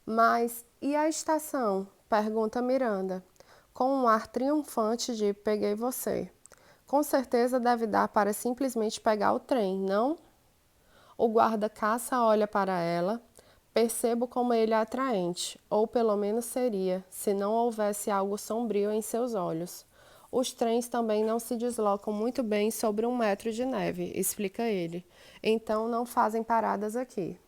Mas e a estação? Pergunta Miranda, com um ar triunfante de peguei você. Com certeza deve dar para simplesmente pegar o trem, não? O guarda-caça olha para ela. Percebo como ele é atraente, ou pelo menos seria, se não houvesse algo sombrio em seus olhos. Os trens também não se deslocam muito bem sobre 1 metro de neve, explica ele. Então não fazem paradas aqui.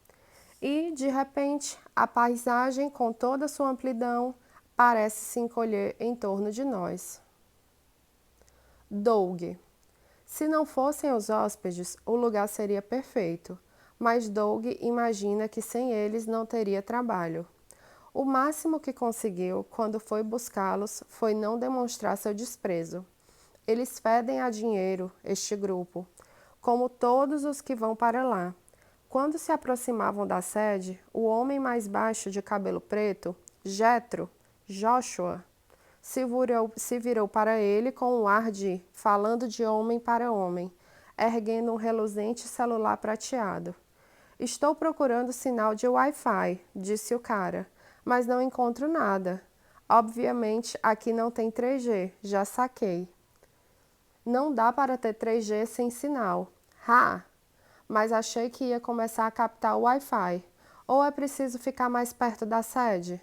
E, de repente, a paisagem, com toda sua amplidão, parece se encolher em torno de nós. Doug. Se não fossem os hóspedes, o lugar seria perfeito, mas Doug imagina que sem eles não teria trabalho. O máximo que conseguiu, quando foi buscá-los, foi não demonstrar seu desprezo. Eles fedem a dinheiro, este grupo, como todos os que vão para lá. Quando se aproximavam da sede, o homem mais baixo de cabelo preto, Jetro, Joshua, se virou para ele com um ar de falando de homem para homem, erguendo um reluzente celular prateado. Estou procurando sinal de Wi-Fi, disse o cara, mas não encontro nada. Obviamente aqui não tem 3G, já saquei. Não dá para ter 3G sem sinal. Ha! Mas achei que ia começar a captar o Wi-Fi. Ou é preciso ficar mais perto da sede?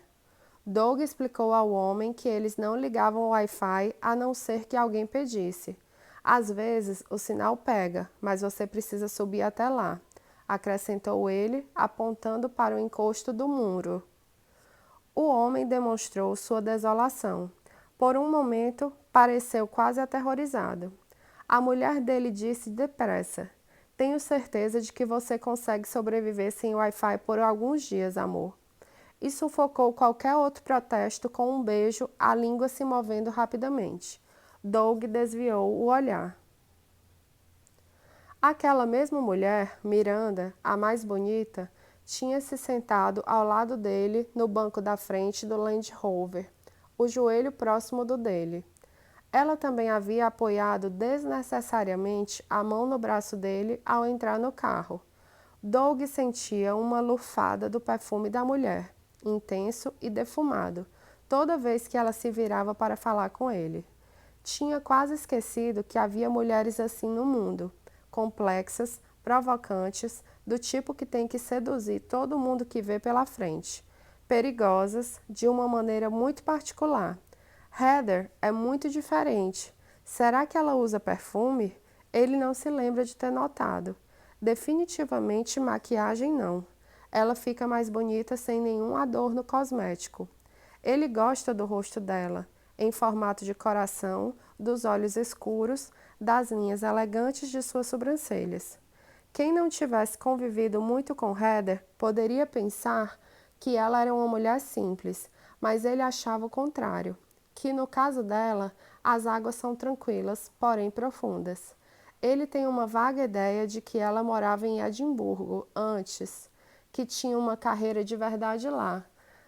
Doug explicou ao homem que eles não ligavam o Wi-Fi a não ser que alguém pedisse. Às vezes o sinal pega, mas você precisa subir até lá, acrescentou ele, apontando para o encosto do muro. O homem demonstrou sua desolação. Por um momento, pareceu quase aterrorizado. A mulher dele disse depressa: Tenho certeza de que você consegue sobreviver sem Wi-Fi por alguns dias, amor. E sufocou qualquer outro protesto com um beijo, a língua se movendo rapidamente. Doug desviou o olhar. Aquela mesma mulher, Miranda, a mais bonita, tinha se sentado ao lado dele no banco da frente do Land Rover, o joelho próximo do dele. Ela também havia apoiado desnecessariamente a mão no braço dele ao entrar no carro. Doug sentia uma lufada do perfume da mulher, intenso e defumado, toda vez que ela se virava para falar com ele. Tinha quase esquecido que havia mulheres assim no mundo, complexas, provocantes, do tipo que tem que seduzir todo mundo que vê pela frente, perigosas, de uma maneira muito particular. Heather é muito diferente. Será que ela usa perfume? Ele não se lembra de ter notado. Definitivamente maquiagem não. Ela fica mais bonita sem nenhum adorno cosmético. Ele gosta do rosto dela, em formato de coração, dos olhos escuros, das linhas elegantes de suas sobrancelhas. Quem não tivesse convivido muito com Heather poderia pensar que ela era uma mulher simples, mas ele achava o contrário, que no caso dela, as águas são tranquilas, porém profundas. Ele tem uma vaga ideia de que ela morava em Edimburgo antes, que tinha uma carreira de verdade lá,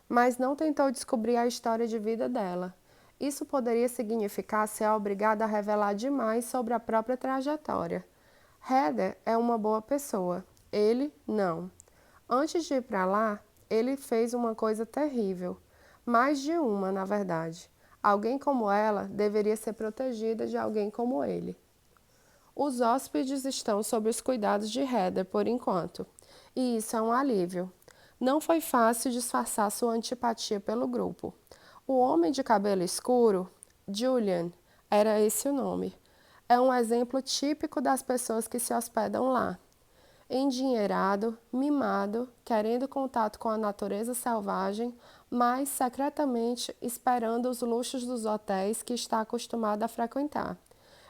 mas não tentou descobrir a história de vida dela. Isso poderia significar ser obrigada a revelar demais sobre a própria trajetória. Heather é uma boa pessoa, ele não. Antes de ir para lá, ele fez uma coisa terrível. Mais de uma, na verdade. Alguém como ela deveria ser protegida de alguém como ele. Os hóspedes estão sob os cuidados de Heather por enquanto, e isso é um alívio. Não foi fácil disfarçar sua antipatia pelo grupo. O homem de cabelo escuro, Julian, era esse o nome. É um exemplo típico das pessoas que se hospedam lá. Endinheirado, mimado, querendo contato com a natureza selvagem, mas secretamente esperando os luxos dos hotéis que está acostumado a frequentar.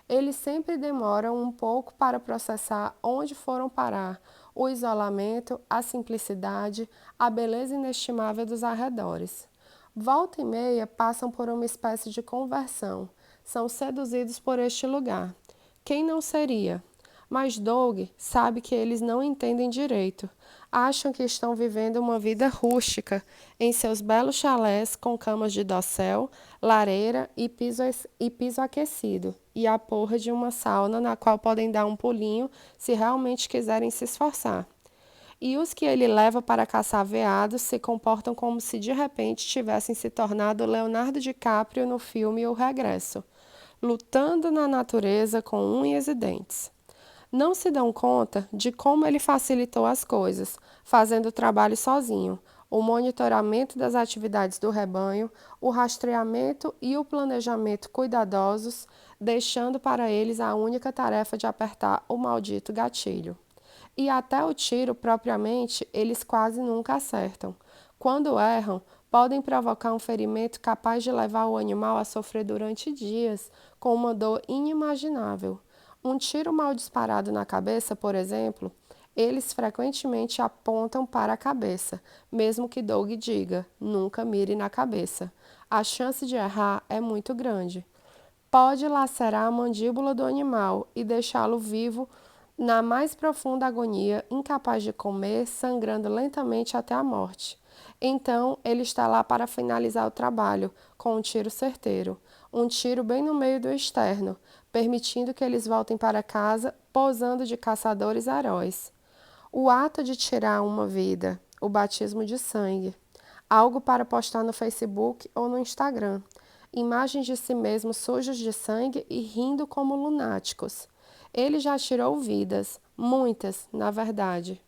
Eles sempre demoram um pouco para processar onde foram parar o isolamento, a simplicidade, a beleza inestimável dos arredores. Volta e meia passam por uma espécie de conversão, são seduzidos por este lugar. Quem não seria? Mas Doug sabe que eles não entendem direito. Acham que estão vivendo uma vida rústica em seus belos chalés com camas de dossel, lareira e piso aquecido, e a porra de uma sauna na qual podem dar um pulinho se realmente quiserem se esforçar. e os que ele leva para caçar veados se comportam como se de repente tivessem se tornado Leonardo DiCaprio no filme O Regresso, lutando na natureza com unhas e dentes. Não se dão conta de como ele facilitou as coisas, fazendo o trabalho sozinho, o monitoramento das atividades do rebanho, o rastreamento e o planejamento cuidadosos, deixando para eles a única tarefa de apertar o maldito gatilho. E até o tiro propriamente eles quase nunca acertam. Quando erram, podem provocar um ferimento capaz de levar o animal a sofrer durante dias com uma dor inimaginável. Um tiro mal disparado na cabeça, por exemplo, eles frequentemente apontam para a cabeça, mesmo que Doug diga: nunca mire na cabeça. A chance de errar é muito grande. Pode lacerar a mandíbula do animal e deixá-lo vivo na mais profunda agonia, incapaz de comer, sangrando lentamente até a morte. Então, ele está lá para finalizar o trabalho, com um tiro certeiro. Um tiro bem no meio do externo, permitindo que eles voltem para casa, posando de caçadores heróis. O ato de tirar uma vida, o batismo de sangue. Algo para postar no Facebook ou no Instagram. Imagens de si mesmos sujos de sangue e rindo como lunáticos. Ele já tirou vidas, muitas, na verdade,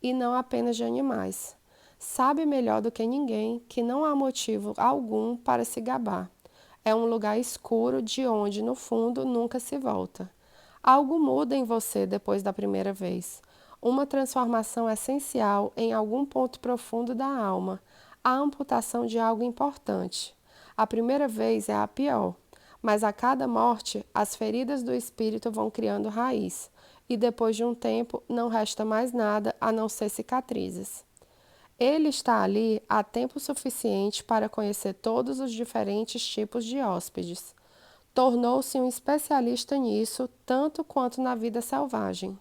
e não apenas de animais. Sabe melhor do que ninguém que não há motivo algum para se gabar. É um lugar escuro de onde, no fundo, nunca se volta. Algo muda em você depois da primeira vez. Uma transformação essencial em algum ponto profundo da alma. A amputação de algo importante. A primeira vez é a pior, mas a cada morte, as feridas do espírito vão criando raiz, e depois de um tempo não resta mais nada a não ser cicatrizes. Ele está ali há tempo suficiente para conhecer todos os diferentes tipos de hóspedes. Tornou-se um especialista nisso, tanto quanto na vida selvagem.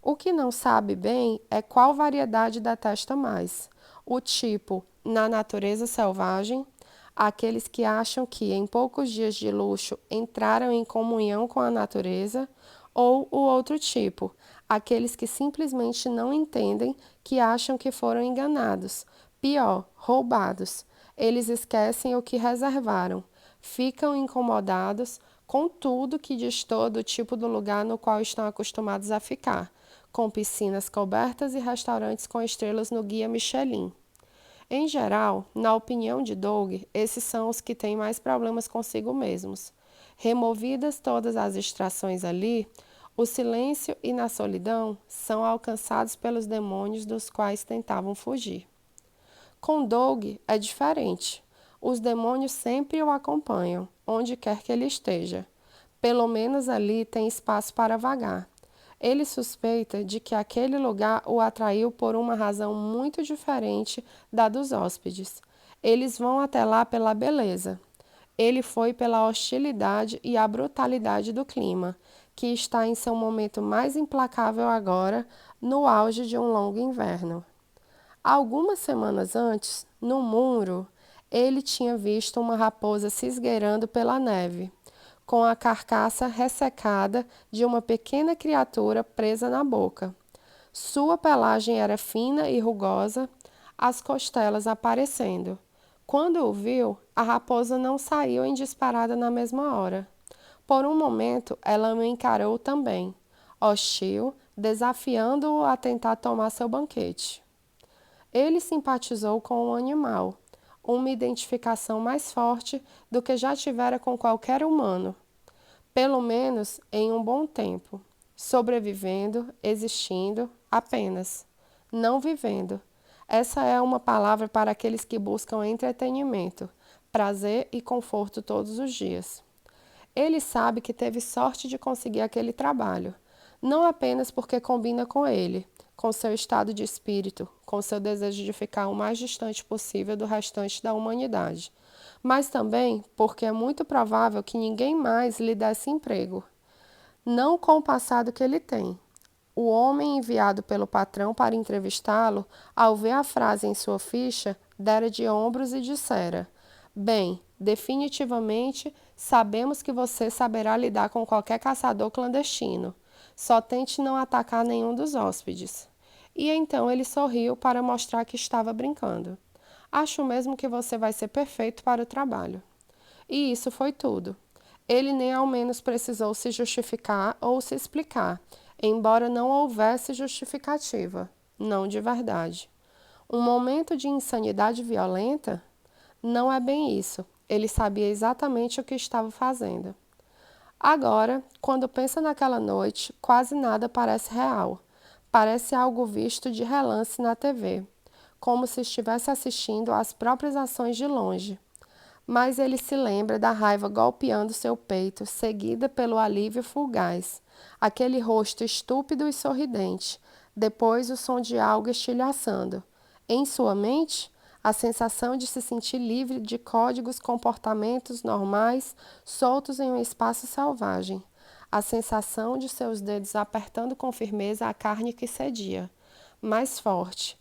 O que não sabe bem é qual variedade detesta mais: o tipo na natureza selvagem, aqueles que acham que em poucos dias de luxo entraram em comunhão com a natureza, ou o outro tipo, aqueles que simplesmente não entendem, que acham que foram enganados, pior, roubados. Eles esquecem o que reservaram, ficam incomodados com tudo que destoa do tipo do lugar no qual estão acostumados a ficar, com piscinas cobertas e restaurantes com estrelas no guia Michelin. Em geral, na opinião de Doug, esses são os que têm mais problemas consigo mesmos. Removidas todas as distrações ali, o silêncio e na solidão são alcançados pelos demônios dos quais tentavam fugir. Com Doug é diferente. Os demônios sempre o acompanham, onde quer que ele esteja. Pelo menos ali tem espaço para vagar. Ele suspeita de que aquele lugar o atraiu por uma razão muito diferente da dos hóspedes. Eles vão até lá pela beleza. Ele foi pela hostilidade e a brutalidade do clima, que está em seu momento mais implacável agora, no auge de um longo inverno. Algumas semanas antes, no muro, ele tinha visto uma raposa se esgueirando pela neve, com a carcaça ressecada de uma pequena criatura presa na boca. Sua pelagem era fina e rugosa, as costelas aparecendo. Quando o viu, a raposa não saiu em disparada na mesma hora. Por um momento, ela o encarou também, hostil, desafiando-o a tentar tomar seu banquete. Ele simpatizou com o animal, uma identificação mais forte do que já tivera com qualquer humano, pelo menos em um bom tempo, sobrevivendo, existindo, apenas, não vivendo. Essa é uma palavra para aqueles que buscam entretenimento, prazer e conforto todos os dias. Ele sabe que teve sorte de conseguir aquele trabalho, não apenas porque combina com ele, com seu estado de espírito, com seu desejo de ficar o mais distante possível do restante da humanidade, mas também porque é muito provável que ninguém mais lhe desse emprego, não com o passado que ele tem. O homem enviado pelo patrão para entrevistá-lo, ao ver a frase em sua ficha, dera de ombros e dissera: bem, definitivamente sabemos que você saberá lidar com qualquer caçador clandestino. Só tente não atacar nenhum dos hóspedes. E então ele sorriu para mostrar que estava brincando. Acho mesmo que você vai ser perfeito para o trabalho. E isso foi tudo. Ele nem ao menos precisou se justificar ou se explicar, embora não houvesse justificativa. Não de verdade. Um momento de insanidade violenta? Não é bem isso. Ele sabia exatamente o que estava fazendo. Agora, quando pensa naquela noite, quase nada parece real. Parece algo visto de relance na TV, como se estivesse assistindo às próprias ações de longe. Mas ele se lembra da raiva golpeando seu peito, seguida pelo alívio fugaz. Aquele rosto estúpido e sorridente. Depois o som de algo estilhaçando. Em sua mente, a sensação de se sentir livre de códigos comportamentos normais soltos em um espaço selvagem. A sensação de seus dedos apertando com firmeza a carne que cedia. Mais forte,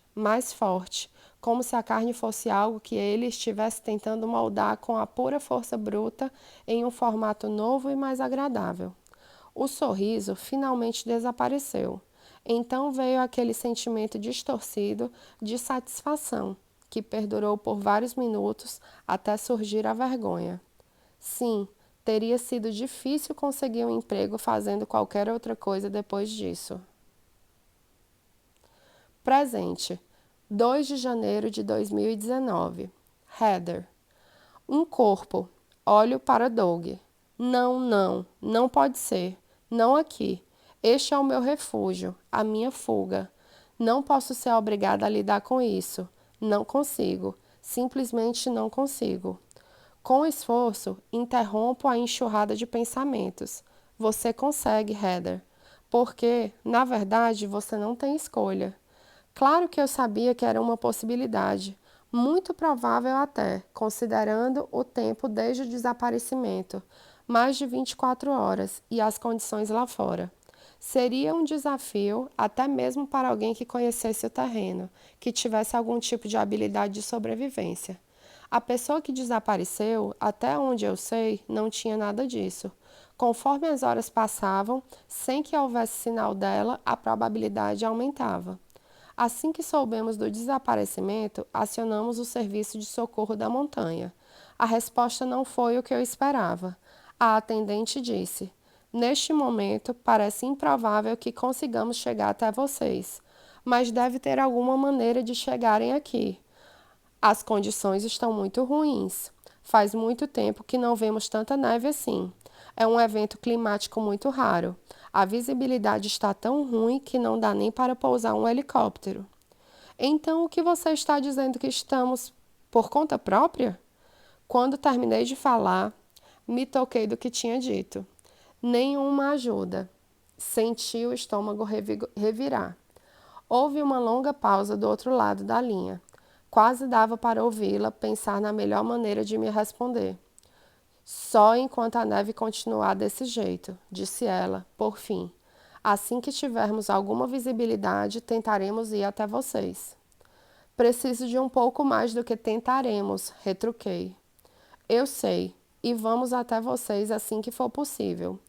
como se a carne fosse algo que ele estivesse tentando moldar com a pura força bruta em um formato novo e mais agradável. O sorriso finalmente desapareceu. Então veio aquele sentimento distorcido de satisfação, que perdurou por vários minutos até surgir a vergonha. Sim, teria sido difícil conseguir um emprego fazendo qualquer outra coisa depois disso. Presente, 2 de janeiro de 2019. Heather. Um corpo. Olho para Doug. Não, não, não pode ser. Não aqui. Este é o meu refúgio, a minha fuga. Não posso ser obrigada a lidar com isso. Não consigo. Simplesmente não consigo. Com esforço, interrompo a enxurrada de pensamentos. Você consegue, Heather. Porque, na verdade, você não tem escolha. Claro que eu sabia que era uma possibilidade, muito provável até, considerando o tempo desde o desaparecimento, mais de 24 horas, e as condições lá fora. Seria um desafio, até mesmo para alguém que conhecesse o terreno, que tivesse algum tipo de habilidade de sobrevivência. A pessoa que desapareceu, até onde eu sei, não tinha nada disso. Conforme as horas passavam, sem que houvesse sinal dela, a probabilidade aumentava. Assim que soubemos do desaparecimento, acionamos o serviço de socorro da montanha. A resposta não foi o que eu esperava. A atendente disse: Neste momento, parece improvável que consigamos chegar até vocês, mas deve ter alguma maneira de chegarem aqui. As condições estão muito ruins. Faz muito tempo que não vemos tanta neve assim. É um evento climático muito raro. A visibilidade está tão ruim que não dá nem para pousar um helicóptero. Então, o que você está dizendo que estamos por conta própria? Quando terminei de falar, me toquei do que tinha dito. Nenhuma ajuda. Senti o estômago revirar. Houve uma longa pausa do outro lado da linha. Quase dava para ouvi-la pensar na melhor maneira de me responder. Só enquanto a neve continuar desse jeito, disse ela, por fim. Assim que tivermos alguma visibilidade, tentaremos ir até vocês. Preciso de um pouco mais do que tentaremos, retruquei. Eu sei, e vamos até vocês assim que for possível.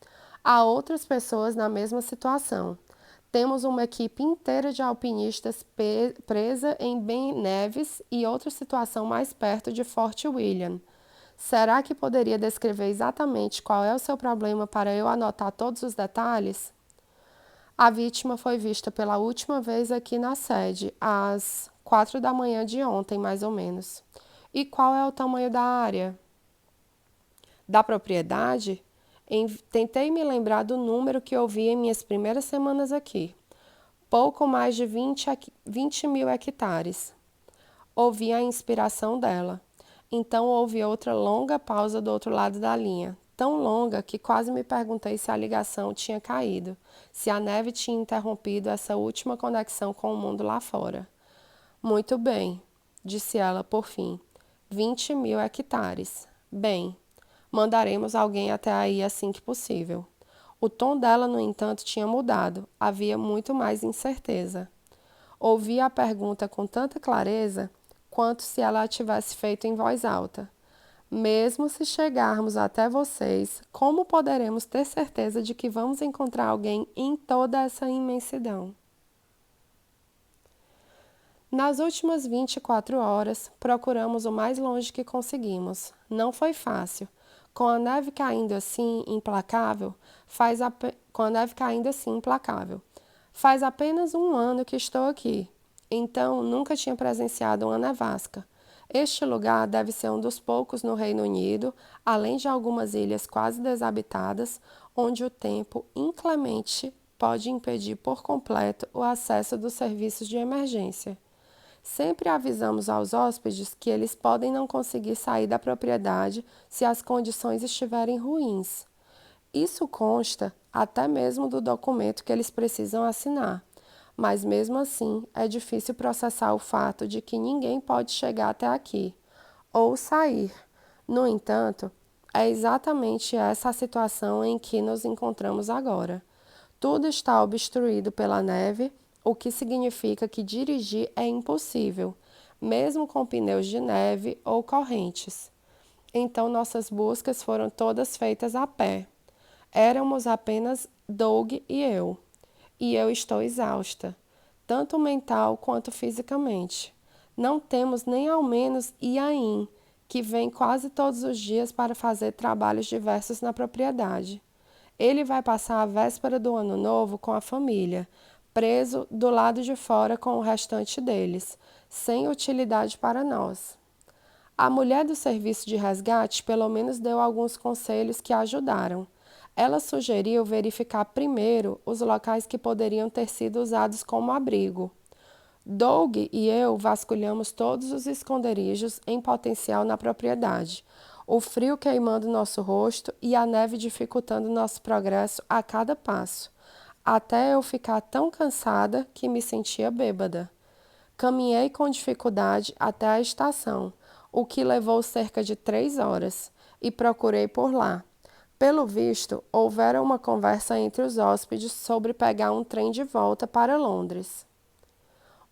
Há outras pessoas na mesma situação. Temos uma equipe inteira de alpinistas presa em Ben Nevis e outra situação mais perto de Fort William. Será que poderia descrever exatamente qual é o seu problema para eu anotar todos os detalhes? A vítima foi vista pela última vez aqui na sede, às 4 da manhã de ontem, mais ou menos. E qual é o tamanho da área? Da propriedade? Tentei me lembrar do número que ouvi em minhas primeiras semanas aqui. Pouco mais de 20 mil hectares. Ouvi a inspiração dela. Então houve outra longa pausa do outro lado da linha, tão longa que quase me perguntei se a ligação tinha caído, se a neve tinha interrompido essa última conexão com o mundo lá fora. Muito bem, disse ela por fim. 20 mil hectares. Bem, mandaremos alguém até aí assim que possível. O tom dela, no entanto, tinha mudado. Havia muito mais incerteza. Ouvi a pergunta com tanta clareza quanto se ela a tivesse feito em voz alta. Mesmo se chegarmos até vocês, como poderemos ter certeza de que vamos encontrar alguém em toda essa imensidão? Nas últimas 24 horas, procuramos o mais longe que conseguimos. Não foi fácil. Com a neve caindo assim implacável, com a neve caindo assim implacável. Faz apenas um ano que estou aqui, então nunca tinha presenciado uma nevasca. Este lugar deve ser um dos poucos no Reino Unido, além de algumas ilhas quase desabitadas, onde o tempo inclemente pode impedir por completo o acesso dos serviços de emergência. Sempre avisamos aos hóspedes que eles podem não conseguir sair da propriedade se as condições estiverem ruins. Isso consta até mesmo do documento que eles precisam assinar, mas mesmo assim é difícil processar o fato de que ninguém pode chegar até aqui ou sair. No entanto, é exatamente essa a situação em que nos encontramos agora. Tudo está obstruído pela neve, o que significa que dirigir é impossível, mesmo com pneus de neve ou correntes. Então, nossas buscas foram todas feitas a pé. Éramos apenas Doug e eu estou exausta, tanto mental quanto fisicamente. Não temos nem ao menos Iain, que vem quase todos os dias para fazer trabalhos diversos na propriedade. Ele vai passar a véspera do ano novo com a família, preso do lado de fora com o restante deles, sem utilidade para nós. A mulher do serviço de resgate pelo menos deu alguns conselhos que ajudaram. Ela sugeriu verificar primeiro os locais que poderiam ter sido usados como abrigo. Doug e eu vasculhamos todos os esconderijos em potencial na propriedade, o frio queimando nosso rosto e a neve dificultando nosso progresso a cada passo, até eu ficar tão cansada que me sentia bêbada. Caminhei com dificuldade até a estação, o que levou cerca de 3 horas, e procurei por lá. Pelo visto, houvera uma conversa entre os hóspedes sobre pegar um trem de volta para Londres.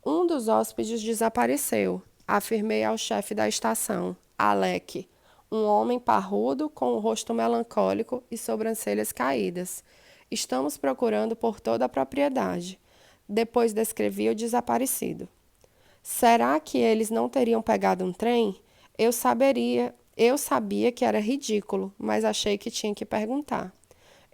Um dos hóspedes desapareceu, afirmei ao chefe da estação, Alec, um homem parrudo com o rosto melancólico e sobrancelhas caídas. Estamos procurando por toda a propriedade. Depois descrevi o desaparecido. Será que eles não teriam pegado um trem? Eu sabia que era ridículo, mas achei que tinha que perguntar.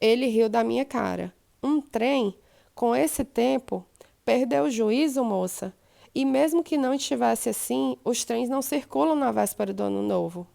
Ele riu da minha cara. Um trem? Com esse tempo? Perdeu o juízo, moça? E mesmo que não estivesse assim, os trens não circulam na véspera do ano novo.